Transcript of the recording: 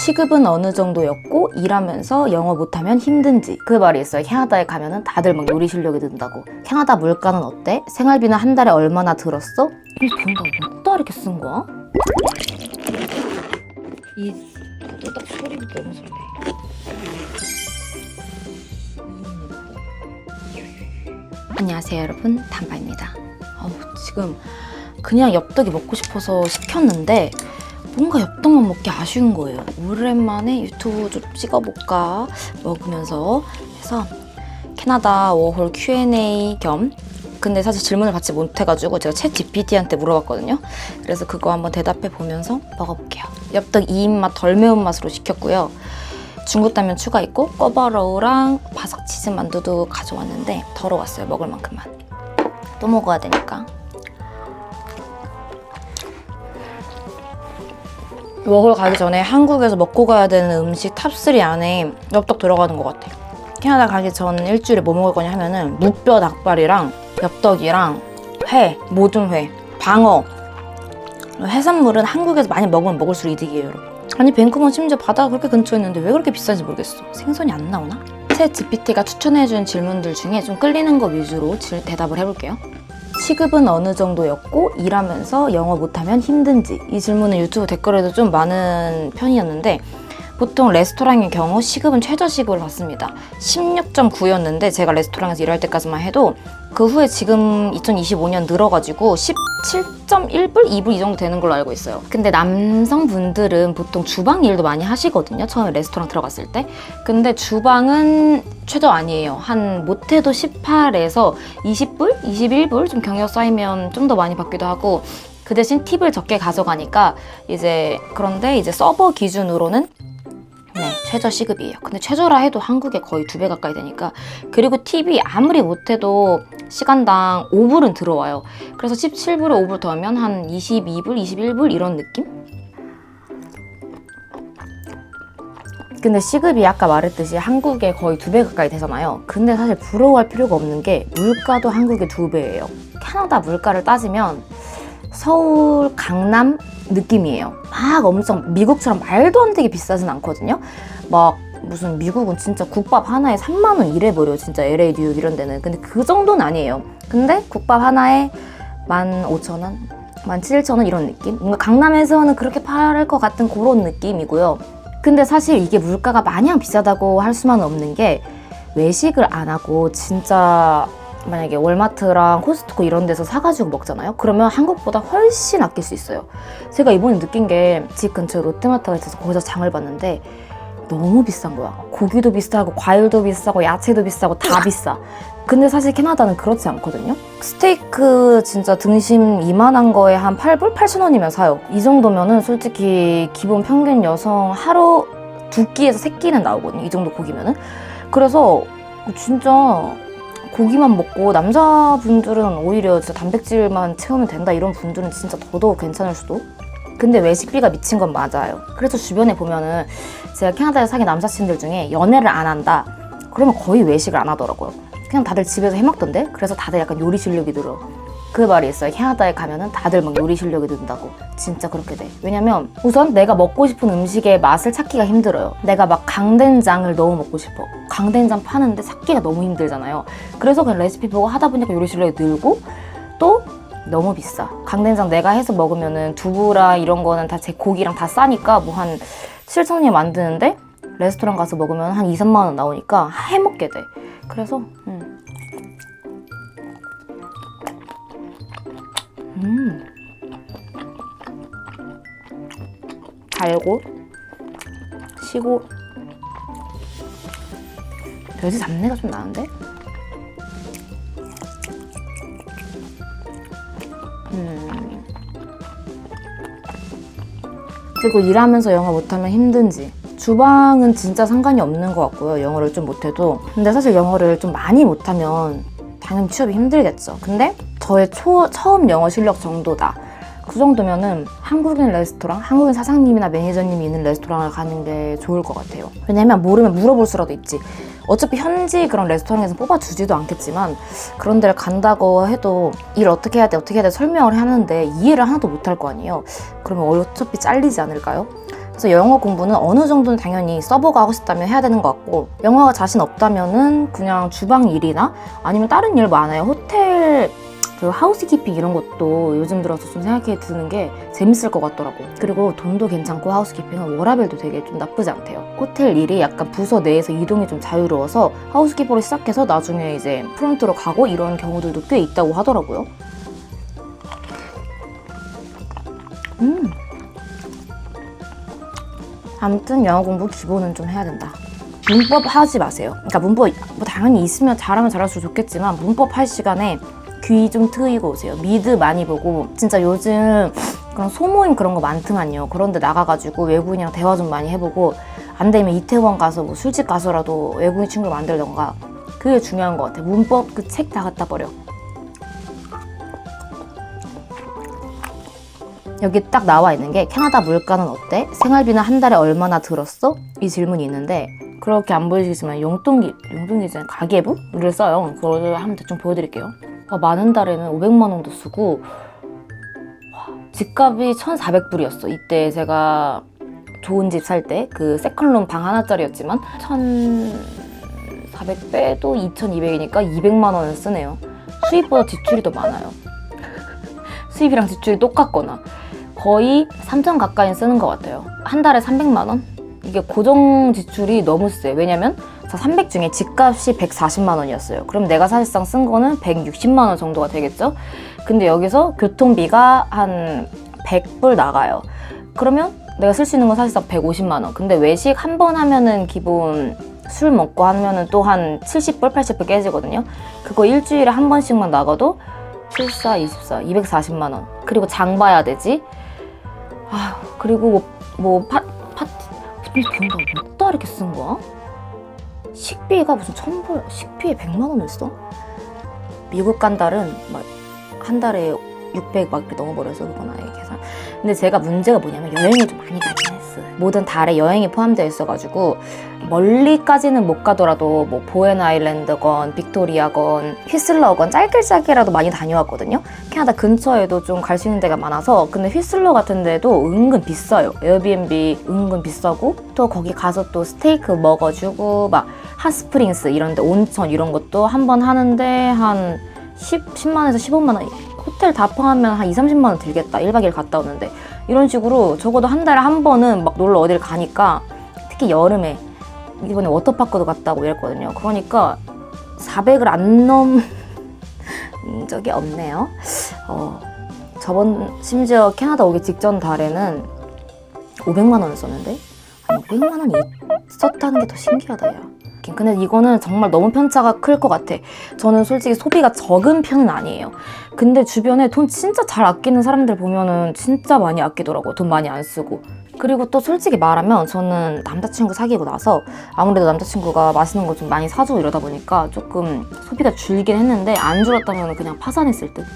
시급은 어느 정도였고 일하면서 영어 못하면 힘든지 그 말이 있어요. 캐나다에 가면은 다들 막 요리 실력이 는다고. 캐나다 물가는 어때? 생활비는 한 달에 얼마나 들었어? 이 돈 다 어디다 이렇게 쓴 거야? 이 또딱 소리도 너무 좋네. 안녕하세요 여러분, 단바입니다. 지금 그냥 엽떡이 먹고 싶어서 시켰는데 뭔가 엽떡만 먹기 아쉬운 거예요. 오랜만에 유튜브 좀 찍어볼까 먹으면서 해서 캐나다 워홀 Q&A 겸, 근데 사실 질문을 받지 못해가지고 제가 챗 GPT한테 물어봤거든요. 그래서 그거 한번 대답해 보면서 먹어볼게요. 엽떡 2인맛 덜 매운맛으로 시켰고요. 중국 당면 추가 있고 꿔바로우랑 바삭 치즈 만두도 가져왔는데 덜어왔어요. 먹을 만큼만. 또 먹어야 되니까. 워홀 가기 전에 한국에서 먹고 가야 되는 음식 탑3 안에 엽떡 들어가는 것 같아요. 캐나다 가기 전 일주일에 뭐 먹을 거냐 하면은 무뼈 닭발이랑 엽떡이랑 회, 모든 회, 방어. 해산물은 한국에서 많이 먹으면 먹을수록 이득이에요, 여러분. 아니 밴쿠버 심지어 바다가 그렇게 근처에 있는데 왜 그렇게 비싼지 모르겠어. 생선이 안 나오나? 챗 GPT가 추천해준 질문들 중에 좀 끌리는 거 위주로 대답을 해볼게요. 시급은 어느 정도였고 일하면서 영어 못하면 힘든지. 이 질문은 유튜브 댓글에도 좀 많은 편이었는데 보통 레스토랑의 경우 시급은 최저시급을 받습니다. 16.9였는데 제가 레스토랑에서 일할 때까지만 해도 그 후에 지금 2025년 늘어가지고 17.1불, 2불 이 정도 되는 걸로 알고 있어요. 근데 남성분들은 보통 주방 일도 많이 하시거든요. 처음에 레스토랑 들어갔을 때. 근데 주방은 최저 아니에요. 한 못해도 18에서 20불, 21불 좀 경력 쌓이면 좀 더 많이 받기도 하고, 그 대신 팁을 적게 가져가니까 그런데 이제 서버 기준으로는 최저 시급이에요. 근데 최저라 해도 한국에 거의 2배 가까이 되니까. 그리고 팁이 아무리 못해도 시간당 5불은 들어와요. 그래서 17불에 5불 더하면 한 22불, 21불 이런 느낌? 근데 시급이 아까 말했듯이 한국에 거의 2배 가까이 되잖아요. 근데 사실 부러워할 필요가 없는 게 물가도 한국의 2배예요. 캐나다 물가를 따지면 서울, 강남 느낌이에요. 막 엄청 미국처럼 말도 안 되게 비싸진 않거든요. 막 무슨 미국은 진짜 국밥 하나에 3만 원 이래버려. 진짜 LA, 뉴욕 이런 데는. 근데 그 정도는 아니에요. 근데 국밥 하나에 15,000원, 17,000원 이런 느낌? 뭔가 강남에서는 그렇게 팔 것 같은 그런 느낌이고요. 근데 사실 이게 물가가 마냥 비싸다고 할 수만은 없는 게 외식을 안 하고 진짜 만약에 월마트랑 코스트코 이런 데서 사가지고 먹잖아요? 그러면 한국보다 훨씬 아낄 수 있어요. 제가 이번에 느낀 게 집 근처에 롯데마트가 있어서 거기서 장을 봤는데 너무 비싼 거야. 고기도 비싸고 과일도 비싸고 야채도 비싸고 다 비싸. 근데 사실 캐나다는 그렇지 않거든요. 스테이크 진짜 등심 이만한 거에 한 8불? 8,000원이면 사요. 이 정도면은 솔직히 기본 평균 여성 하루 2끼에서 3끼는 나오거든요. 이 정도 고기면은. 그래서 진짜 고기만 먹고 남자분들은 오히려 진짜 단백질만 채우면 된다 이런 분들은 진짜 더더욱 괜찮을 수도. 근데 외식비가 미친 건 맞아요. 그래서 주변에 보면은 제가 캐나다에서 사귄 남사친들 중에 연애를 안 한다 그러면 거의 외식을 안 하더라고요. 그냥 다들 집에서 해 먹던데. 그래서 다들 약간 요리 실력이 늘어. 그 말이 있어요. 캐나다에 가면은 다들 막 요리 실력이 는다고. 진짜 그렇게 돼. 왜냐면 우선 내가 먹고 싶은 음식의 맛을 찾기가 힘들어요. 내가 막 강된장을 너무 먹고 싶어. 강된장 파는데 찾기가 너무 힘들잖아요. 그래서 그냥 레시피 보고 하다 보니까 요리 실력이 늘고, 또 너무 비싸. 강된장 내가 해서 먹으면은 두부랑 이런 거는 다 제 고기랑 다 싸니까 뭐 한 7,000원이 만드는데 레스토랑 가서 먹으면 한 2, 3만 원 나오니까 해먹게 돼. 그래서 달고 시고 돼지 잡내가 좀 나는데? 그리고 일하면서 영어 못하면 힘든지. 주방은 진짜 상관이 없는 것 같고요. 영어를 좀 못해도. 근데 사실 영어를 좀 많이 못하면 당연히 취업이 힘들겠죠. 근데 저의 처음 영어 실력 정도다. 그 정도면은 한국인 레스토랑, 한국인 사장님이나 매니저님이 있는 레스토랑을 가는 게 좋을 것 같아요. 왜냐면 모르면 물어볼 수라도 있지. 어차피 현지 그런 레스토랑에서 뽑아주지도 않겠지만 그런 데를 간다고 해도 일 어떻게 해야 돼 설명을 하는데 이해를 하나도 못할 거 아니에요. 그러면 어차피 잘리지 않을까요? 그래서 영어 공부는 어느 정도는 당연히 서버가 하고 싶다면 해야 되는 것 같고, 영어가 자신 없다면은 그냥 주방 일이나 아니면 다른 일 많아요. 호텔 그 하우스키핑 이런 것도 요즘 들어서 좀 생각해 두는 게 재밌을 것 같더라고. 그리고 돈도 괜찮고 하우스키핑은 워라밸도 되게 좀 나쁘지 않대요. 호텔 일이 약간 부서 내에서 이동이 좀 자유로워서 하우스키퍼로 시작해서 나중에 이제 프론트로 가고 이런 경우들도 꽤 있다고 하더라고요. 아무튼 영어 공부 기본은 좀 해야 된다. 문법 하지 마세요. 그러니까 문법 뭐 당연히 있으면 잘하면 잘할수록 좋겠지만 문법 할 시간에 귀 좀 트이고 오세요. 미드 많이 보고, 진짜 요즘 그런 소모임 그런 거 많더만요. 그런데 나가가지고 외국인이랑 대화 좀 많이 해보고, 안 되면 이태원 가서 뭐 술집 가서라도 외국인 친구를 만들던가. 그게 중요한 것 같아. 문법 그 책 다 갖다 버려. 여기 딱 나와 있는 게 캐나다 물가는 어때? 생활비는 한 달에 얼마나 들었어? 이 질문이 있는데, 그렇게 안 보이시지만 용돈기준 가계부를 써요. 그걸 한번 대충 보여드릴게요. 많은 달에는 500만 원도 쓰고, 집값이 1,400불이었어. 이때 제가 좋은 집 살 때 그 세컨룸 방 하나짜리였지만 1,400 빼도 2,200이니까 200만 원을 쓰네요. 수입보다 지출이 더 많아요. 수입이랑 지출이 똑같거나 거의 3천 가까이 쓰는 것 같아요. 한 달에 300만 원? 이게 고정 지출이 너무 세. 왜냐면 300 중에 집값이 140만 원이었어요. 그럼 내가 사실상 쓴 거는 160만 원 정도가 되겠죠? 근데 여기서 교통비가 한 100불 나가요. 그러면 내가 쓸 수 있는 건 사실상 150만 원. 근데 외식 한 번 하면은 기본 술 먹고 하면은 또 한 70불, 80불 깨지거든요. 그거 일주일에 한 번씩만 나가도 74, 24, 240만 원. 그리고 장 봐야 되지. 그리고 파티 비용도 몇 달 이렇게 쓴 거야? 식비가 무슨 1,000불, 식비에 100만 원을 써? 미국 간 달은 막 한 달에 600 막 이렇게 넘어버려서 그건 아예 계산. 근데 제가 문제가 뭐냐면 여행을 좀 많이 가긴 했어요. 모든 달에 여행이 포함되어 있어가지고 멀리까지는 못 가더라도 뭐 보엔 아일랜드건 빅토리아건 휘슬러건 짧게라도 많이 다녀왔거든요. 캐나다 근처에도 좀 갈 수 있는 데가 많아서. 근데 휘슬러 같은 데도 은근 비싸요. 에어비앤비 은근 비싸고, 또 거기 가서 또 스테이크 먹어주고 막 핫스프링스 이런 데 온천 이런 것도 한 번 하는데 한 10만원에서 15만원, 호텔 다 포함하면 한 2-30만원 들겠다. 1박 2일 갔다 오는데. 이런 식으로 적어도 한 달에 한 번은 막 놀러 어딜 가니까, 특히 여름에 이번에 워터파크도 갔다 오고 이랬거든요. 그러니까 400을 안 넘은 적이 없네요. 심지어 캐나다 오기 직전 달에는 500만 원을 썼는데 500만 원이 있었다는 게 더 신기하다, 야. 근데 이거는 정말 너무 편차가 클 것 같아. 저는 솔직히 소비가 적은 편은 아니에요. 근데 주변에 돈 진짜 잘 아끼는 사람들 보면은 진짜 많이 아끼더라고. 돈 많이 안 쓰고. 그리고 또 솔직히 말하면 저는 남자친구 사귀고 나서 아무래도 남자친구가 맛있는 거 좀 많이 사주고 이러다 보니까 조금 소비가 줄긴 했는데, 안 줄었다면 그냥 파산했을 듯.